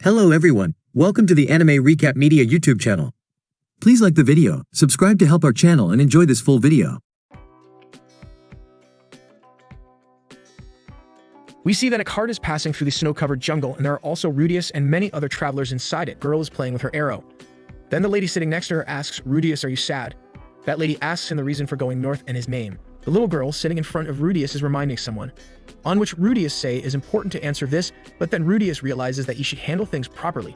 Hello everyone, welcome to the Anime Recap Media YouTube channel. Please like the video, subscribe to help our channel and enjoy this full video. We see that a cart is passing through the snow-covered jungle, and there are also Rudius and many other travelers inside it. Girl is playing with her arrow. Then the lady sitting next to her asks, "Rudius, are you sad?" That lady asks him the reason for going north and his name. The little girl sitting in front of Rudius is reminding someone, on which Rudius say is important to answer this, but then Rudius realizes that he should handle things properly.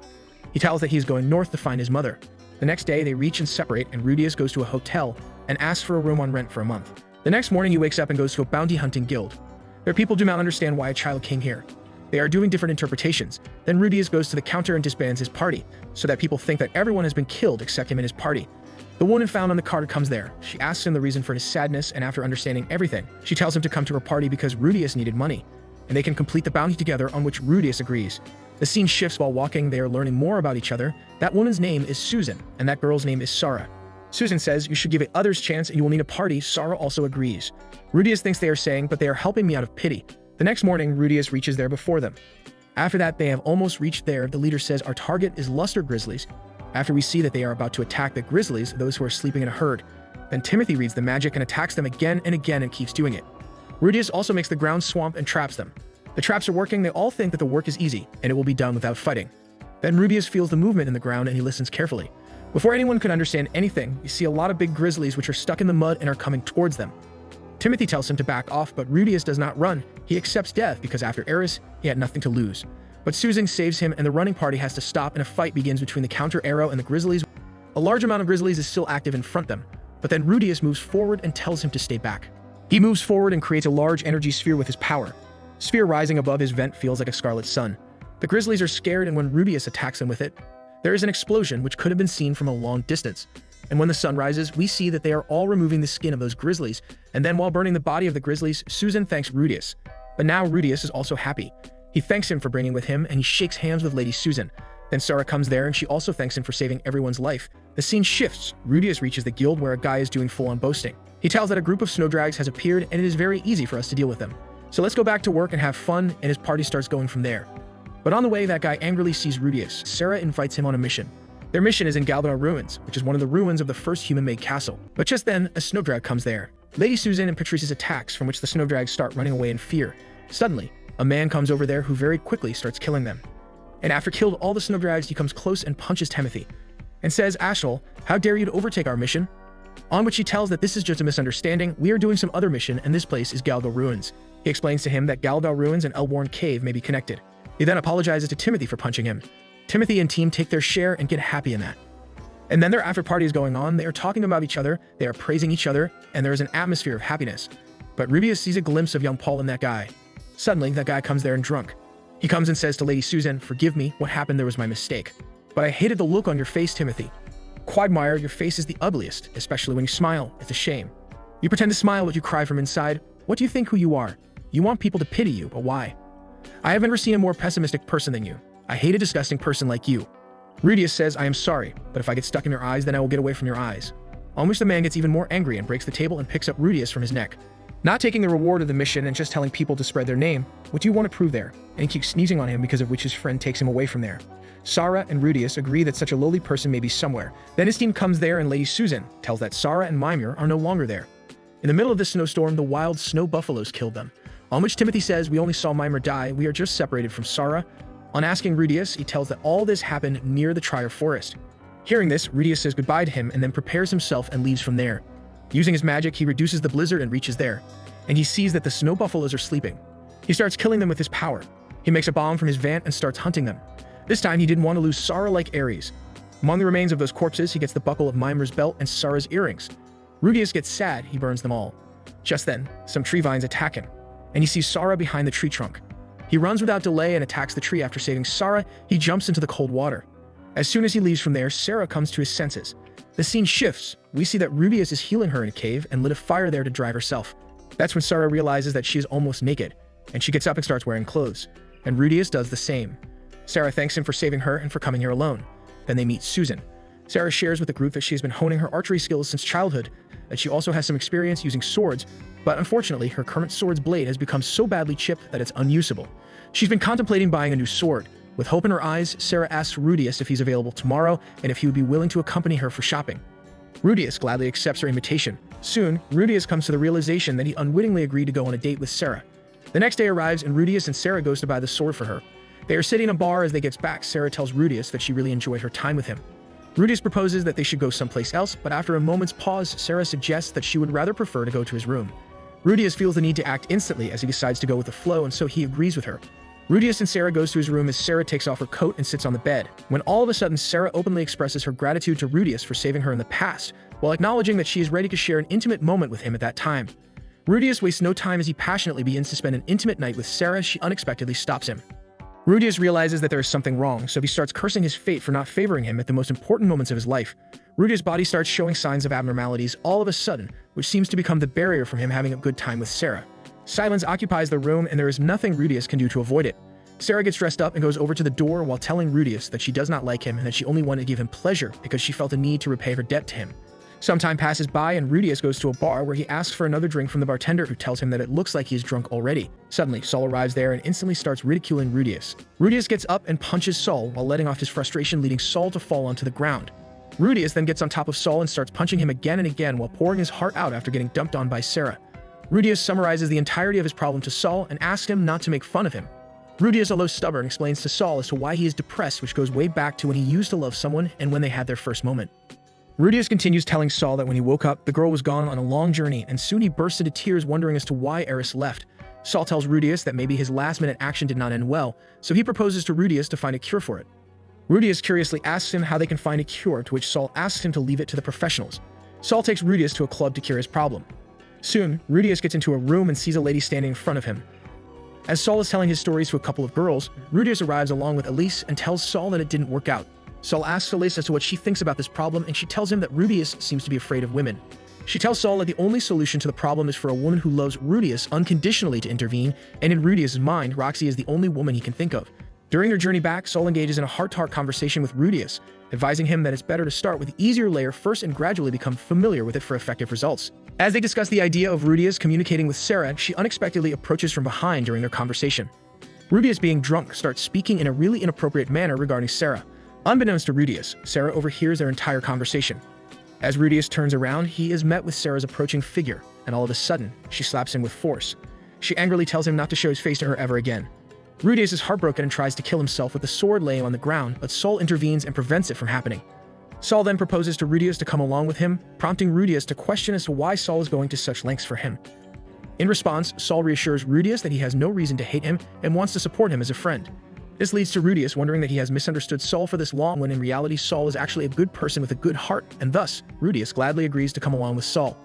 He tells that he is going north to find his mother. The next day, they reach and separate, and Rudius goes to a hotel and asks for a room on rent for a month. The next morning, he wakes up and goes to a bounty hunting guild. Their people do not understand why a child came here. They are doing different interpretations. Then Rudius goes to the counter and disbands his party, so that people think that everyone has been killed except him and his party. The woman found on the cart comes there. She asks him the reason for his sadness, and after understanding everything, she tells him to come to her party because Rudius needed money, and they can complete the bounty together, on which Rudius agrees. The scene shifts while walking. They are learning more about each other. That woman's name is Susan, and that girl's name is Sarah. Susan says, "You should give others chance and you will need a party." Sarah also agrees. Rudius thinks they are saying, "But they are helping me out of pity." The next morning, Rudius reaches there before them. After that, they have almost reached there. The leader says, "Our target is Luster Grizzlies." After we see that they are about to attack the Grizzlies, those who are sleeping in a herd. Then Timothy reads the magic and attacks them again and again and keeps doing it. Rudius also makes the ground swamp and traps them. The traps are working. They all think that the work is easy and it will be done without fighting. Then Rudius feels the movement in the ground and he listens carefully. Before anyone could understand anything, you see a lot of big grizzlies which are stuck in the mud and are coming towards them. Timothy tells him to back off, but Rudius does not run. He accepts death because after Eris, he had nothing to lose. But Susan saves him and the running party has to stop, and a fight begins between the counter arrow and the grizzlies. A large amount of grizzlies is still active in front of them, but then Rudius moves forward and tells him to stay back. He moves forward and creates a large energy sphere with his power. Sphere rising above his vent feels like a scarlet sun. The grizzlies are scared, and when Rudius attacks them with it, there is an explosion which could have been seen from a long distance. And when the sun rises, we see that they are all removing the skin of those grizzlies, and then while burning the body of the grizzlies, Susan thanks Rudius. But now Rudius is also happy. He thanks him for bringing with him, and he shakes hands with Lady Susan. Then Sarah comes there, and she also thanks him for saving everyone's life. The scene shifts. Rudius reaches the guild where a guy is doing full-on boasting. He tells that a group of snowdrags has appeared, and it is very easy for us to deal with them. So let's go back to work and have fun, and his party starts going from there. But on the way, that guy angrily sees Rudius. Sarah invites him on a mission. Their mission is in Galdar Ruins, which is one of the ruins of the first human-made castle. But just then, a snowdrag comes there. Lady Susan and Patrice's attacks, from which the snowdrags start running away in fear. Suddenly, a man comes over there who very quickly starts killing them. And after killed all the snowdrags, he comes close and punches Timothy and says, "Ashel, how dare you to overtake our mission?" On which he tells that this is just a misunderstanding. We are doing some other mission, and this place is Galdar Ruins. He explains to him that Galdar Ruins and Elborn Cave may be connected. He then apologizes to Timothy for punching him. Timothy and team take their share and get happy in that. And then their after party is going on. They are talking about each other, they are praising each other, and there is an atmosphere of happiness. But Rudius sees a glimpse of young Paul in that guy. Suddenly, that guy comes there and drunk. He comes and says to Lady Susan, "Forgive me, what happened there was my mistake. But I hated the look on your face, Timothy. Quagmire, your face is the ugliest, especially when you smile. It's a shame. You pretend to smile, but you cry from inside. What do you think who you are? You want people to pity you, but why? I have never seen a more pessimistic person than you. I hate a disgusting person like you." Rudius says, "I am sorry, but if I get stuck in your eyes, then I will get away from your eyes." On which the man gets even more angry and breaks the table and picks up Rudius from his neck. Not taking the reward of the mission and just telling people to spread their name, what do you want to prove there? And he keeps sneezing on him, because of which his friend takes him away from there. Sarah and Rudius agree that such a lowly person may be somewhere. Then his team comes there, and Lady Susan tells that Sarah and Mimir are no longer there. In the middle of this snowstorm, the wild snow buffaloes killed them. On which Timothy says, "We only saw Mimir die. We are just separated from Sarah." On asking Rudius, he tells that all this happened near the Trier Forest. Hearing this, Rudius says goodbye to him and then prepares himself and leaves from there. Using his magic, he reduces the blizzard and reaches there. And he sees that the snow buffaloes are sleeping. He starts killing them with his power. He makes a bomb from his vant and starts hunting them. This time, he didn't want to lose Sarah like Ares. Among the remains of those corpses, he gets the buckle of Mimir's belt and Sarah's earrings. Rudius gets sad. He burns them all. Just then, some tree vines attack him, and he sees Sarah behind the tree trunk. He runs without delay and attacks the tree. After saving Sarah, he jumps into the cold water. As soon as he leaves from there, Sarah comes to his senses. The scene shifts. We see that Rudius is healing her in a cave and lit a fire there to dry herself. That's when Sarah realizes that she is almost naked, and she gets up and starts wearing clothes. And Rudius does the same. Sarah thanks him for saving her and for coming here alone. Then they meet Susan. Sarah shares with the group that she has been honing her archery skills since childhood, that she also has some experience using swords, but unfortunately her current sword's blade has become so badly chipped that it's unusable. She's been contemplating buying a new sword, With hope in her eyes, Sarah asks Rudius if he's available tomorrow and if he would be willing to accompany her for shopping. Rudius gladly accepts her invitation. Soon, Rudius comes to the realization that he unwittingly agreed to go on a date with Sarah. The next day arrives and Rudius and Sarah goes to buy the sword for her. They are sitting in a bar. As they get back, Sarah tells Rudius that she really enjoyed her time with him. Rudius proposes that they should go someplace else, but after a moment's pause, Sarah suggests that she would rather prefer to go to his room. Rudius feels the need to act instantly as he decides to go with the flow, and so he agrees with her. Rudius and Sarah goes to his room as Sarah takes off her coat and sits on the bed, when all of a sudden Sarah openly expresses her gratitude to Rudius for saving her in the past, while acknowledging that she is ready to share an intimate moment with him at that time. Rudius wastes no time as he passionately begins to spend an intimate night with Sarah. She unexpectedly stops him. Rudius realizes that there is something wrong, so he starts cursing his fate for not favoring him at the most important moments of his life. Rudius' body starts showing signs of abnormalities all of a sudden, which seems to become the barrier from him having a good time with Sarah. Silence occupies the room, and there is nothing Rudius can do to avoid it. Sarah gets dressed up and goes over to the door while telling Rudius that she does not like him and that she only wanted to give him pleasure because she felt a need to repay her debt to him. Some time passes by and Rudius goes to a bar where he asks for another drink from the bartender, who tells him that it looks like he is drunk already. Suddenly, Saul arrives there and instantly starts ridiculing Rudius. Rudius gets up and punches Saul while letting off his frustration, leading Saul to fall onto the ground. Rudius then gets on top of Saul and starts punching him again and again while pouring his heart out after getting dumped on by Sarah. Rudius summarizes the entirety of his problem to Saul and asks him not to make fun of him. Rudius, although stubborn, explains to Saul as to why he is depressed, which goes way back to when he used to love someone and when they had their first moment. Rudius continues telling Saul that when he woke up, the girl was gone on a long journey, and soon he bursts into tears wondering as to why Eris left. Saul tells Rudius that maybe his last-minute action did not end well, so he proposes to Rudius to find a cure for it. Rudius curiously asks him how they can find a cure, to which Saul asks him to leave it to the professionals. Saul takes Rudius to a club to cure his problem. Soon, Rudius gets into a room and sees a lady standing in front of him. As Saul is telling his stories to a couple of girls, Rudius arrives along with Elise and tells Saul that it didn't work out. Saul asks Elise as to what she thinks about this problem, and she tells him that Rudius seems to be afraid of women. She tells Saul that the only solution to the problem is for a woman who loves Rudius unconditionally to intervene, and in Rudius' mind, Roxy is the only woman he can think of. During their journey back, Saul engages in a heart-to-heart conversation with Rudius, advising him that it's better to start with the easier layer first and gradually become familiar with it for effective results. As they discuss the idea of Rudius communicating with Sarah, she unexpectedly approaches from behind during their conversation. Rudius, being drunk, starts speaking in a really inappropriate manner regarding Sarah. Unbeknownst to Rudius, Sarah overhears their entire conversation. As Rudius turns around, he is met with Sarah's approaching figure, and all of a sudden, she slaps him with force. She angrily tells him not to show his face to her ever again. Rudius is heartbroken and tries to kill himself with the sword laying on the ground, but Saul intervenes and prevents it from happening. Saul then proposes to Rudius to come along with him, prompting Rudius to question as to why Saul is going to such lengths for him. In response, Saul reassures Rudius that he has no reason to hate him and wants to support him as a friend. This leads to Rudius wondering that he has misunderstood Saul for this long, when in reality Saul is actually a good person with a good heart, and thus, Rudius gladly agrees to come along with Saul.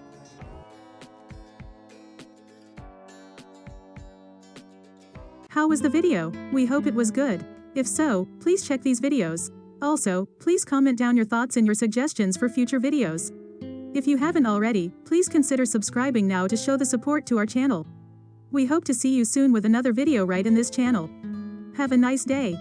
How was the video? We hope it was good. If so, please check these videos. Also, please comment down your thoughts and your suggestions for future videos. If you haven't already, please consider subscribing now to show the support to our channel. We hope to see you soon with another video right in this channel. Have a nice day.